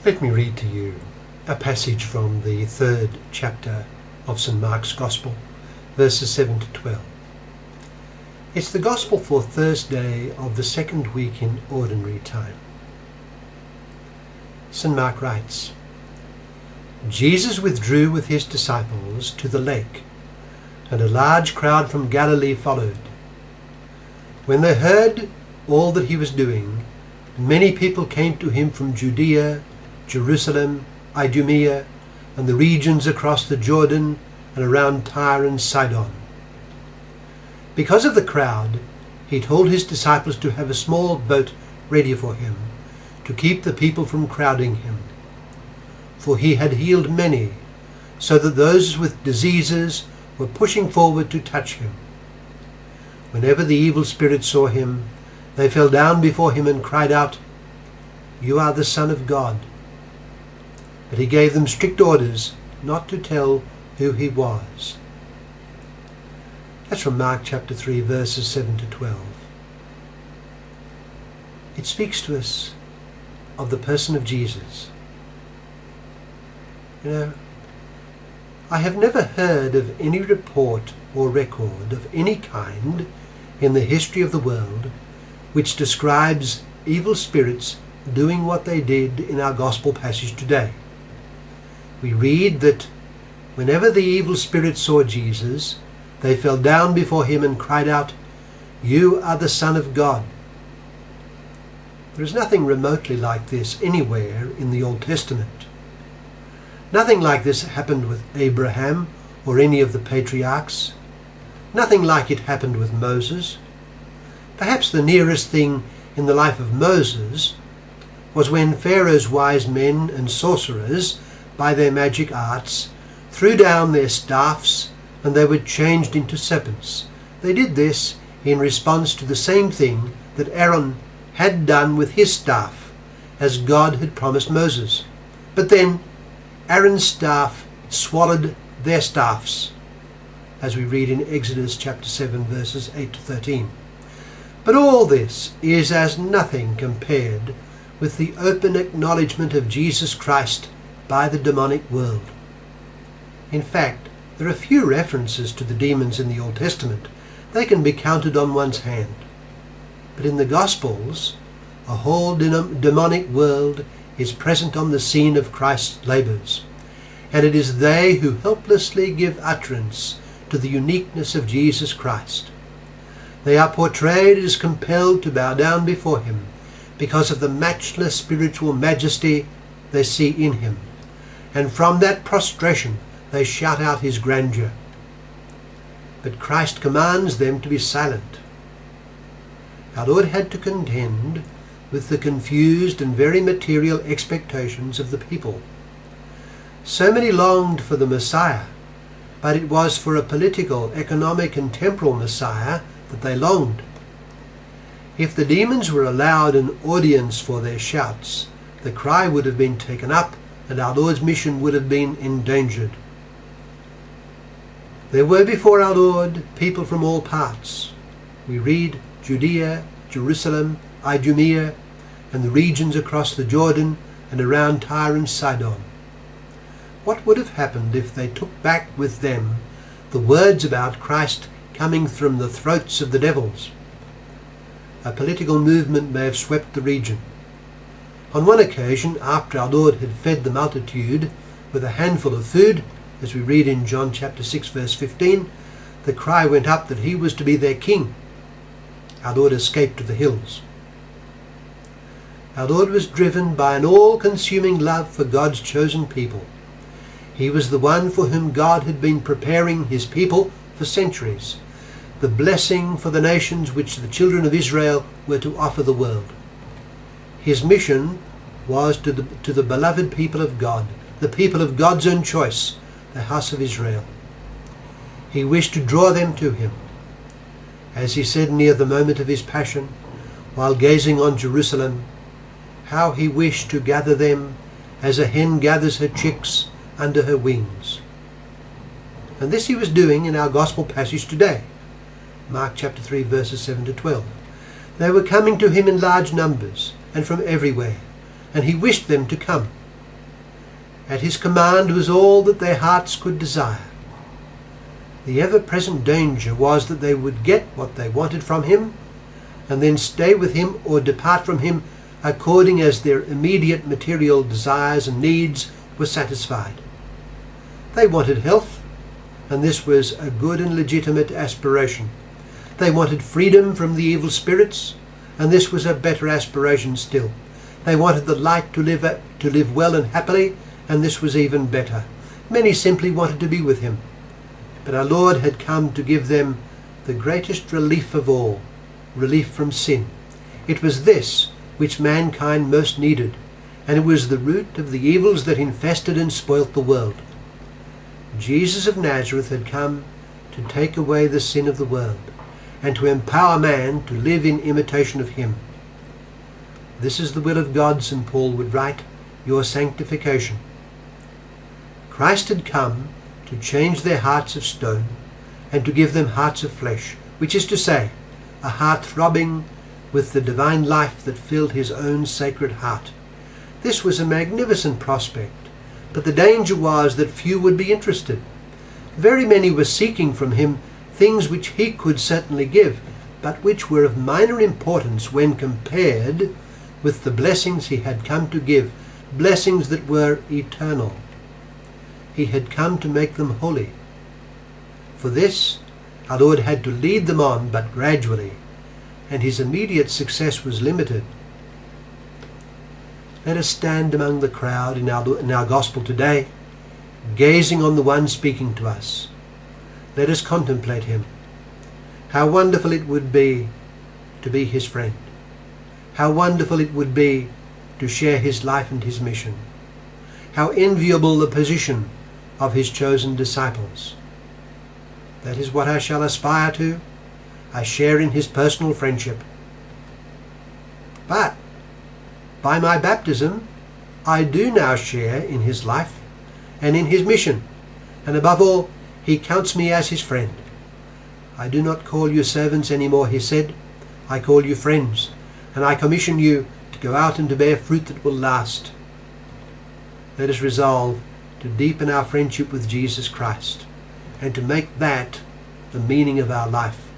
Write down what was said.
Let me read to you a passage from the 3rd chapter of St. Mark's Gospel, verses 7 to 12. It's the Gospel for Thursday of the second week in Ordinary Time. St. Mark writes, Jesus withdrew with his disciples to the lake, and a large crowd from Galilee followed. When they heard all that he was doing, many people came to him from Judea, Jerusalem, Idumea, and the regions across the Jordan and around Tyre and Sidon. Because of the crowd, he told his disciples to have a small boat ready for him, to keep the people from crowding him. For he had healed many, so that those with diseases were pushing forward to touch him. Whenever the evil spirits saw him, they fell down before him and cried out, "You are the Son of God." But he gave them strict orders not to tell who he was. That's from Mark chapter 3, verses 7 to 12. It speaks to us of the person of Jesus. I have never heard of any report or record of any kind in the history of the world which describes evil spirits doing what they did in our gospel passage today. We read that whenever the evil spirits saw Jesus, they fell down before him and cried out, "You are the Son of God." There is nothing remotely like this anywhere in the Old Testament. Nothing like this happened with Abraham or any of the patriarchs. Nothing like it happened with Moses. Perhaps the nearest thing in the life of Moses was when Pharaoh's wise men and sorcerers, by their magic arts, threw down their staffs and they were changed into serpents. They did this in response to the same thing that Aaron had done with his staff, as God had promised Moses. But then Aaron's staff swallowed their staffs, as we read in Exodus chapter 7, verses 8 to 13. But all this is as nothing compared with the open acknowledgement of Jesus Christ by the demonic world. In fact, there are few references to the demons in the Old Testament. They can be counted on one's hand. But in the Gospels, a whole demonic world is present on the scene of Christ's labours, and it is they who helplessly give utterance to the uniqueness of Jesus Christ. They are portrayed as compelled to bow down before him because of the matchless spiritual majesty they see in him, and from that prostration they shout out his grandeur. But Christ commands them to be silent. Our Lord had to contend with the confused and very material expectations of the people. So many longed for the Messiah, but it was for a political, economic and temporal Messiah that they longed. If the demons were allowed an audience for their shouts, the cry would have been taken up and our Lord's mission would have been endangered. There were before our Lord people from all parts. We read Judea, Jerusalem, Idumea, and the regions across the Jordan and around Tyre and Sidon. What would have happened if they took back with them the words about Christ coming from the throats of the devils? A political movement may have swept the region. On one occasion, after our Lord had fed the multitude with a handful of food, as we read in John chapter 6 verse 15, the cry went up that he was to be their king. Our Lord escaped to the hills. Our Lord was driven by an all-consuming love for God's chosen people. He was the one for whom God had been preparing his people for centuries, the blessing for the nations which the children of Israel were to offer the world. His mission was to the beloved people of God, the people of God's own choice, the house of Israel. He wished to draw them to him. As he said near the moment of his passion, while gazing on Jerusalem, how he wished to gather them as a hen gathers her chicks under her wings. And this he was doing in our gospel passage today, Mark chapter 3 verses 7 to 12. They were coming to him in large numbers and from everywhere, and he wished them to come. At his command was all that their hearts could desire. The ever-present danger was that they would get what they wanted from him, and then stay with him or depart from him according as their immediate material desires and needs were satisfied. They wanted health, and this was a good and legitimate aspiration. They wanted freedom from the evil spirits, and this was a better aspiration still. They wanted the light to live well and happily, and this was even better. Many simply wanted to be with him. But our Lord had come to give them the greatest relief of all, relief from sin. It was this which mankind most needed, and it was the root of the evils that infested and spoilt the world. Jesus of Nazareth had come to take away the sin of the world, and to empower man to live in imitation of him. This is the will of God, St. Paul would write, your sanctification. Christ had come to change their hearts of stone and to give them hearts of flesh, which is to say, a heart throbbing with the divine life that filled his own sacred heart. This was a magnificent prospect, but the danger was that few would be interested. Very many were seeking from him things which he could certainly give, but which were of minor importance when compared with the blessings he had come to give, blessings that were eternal. He had come to make them holy. For this, our Lord had to lead them on, but gradually, and his immediate success was limited. Let us stand among the crowd in our gospel today, gazing on the one speaking to us. Let us contemplate him. How wonderful it would be to be his friend. How wonderful it would be to share his life and his mission. How enviable the position of his chosen disciples. That is what I shall aspire to. I share in his personal friendship. But by my baptism, I do now share in his life and in his mission, and above all, he counts me as his friend. I do not call you servants any more, he said. I call you friends, and I commission you to go out and to bear fruit that will last. Let us resolve to deepen our friendship with Jesus Christ, and to make that the meaning of our life.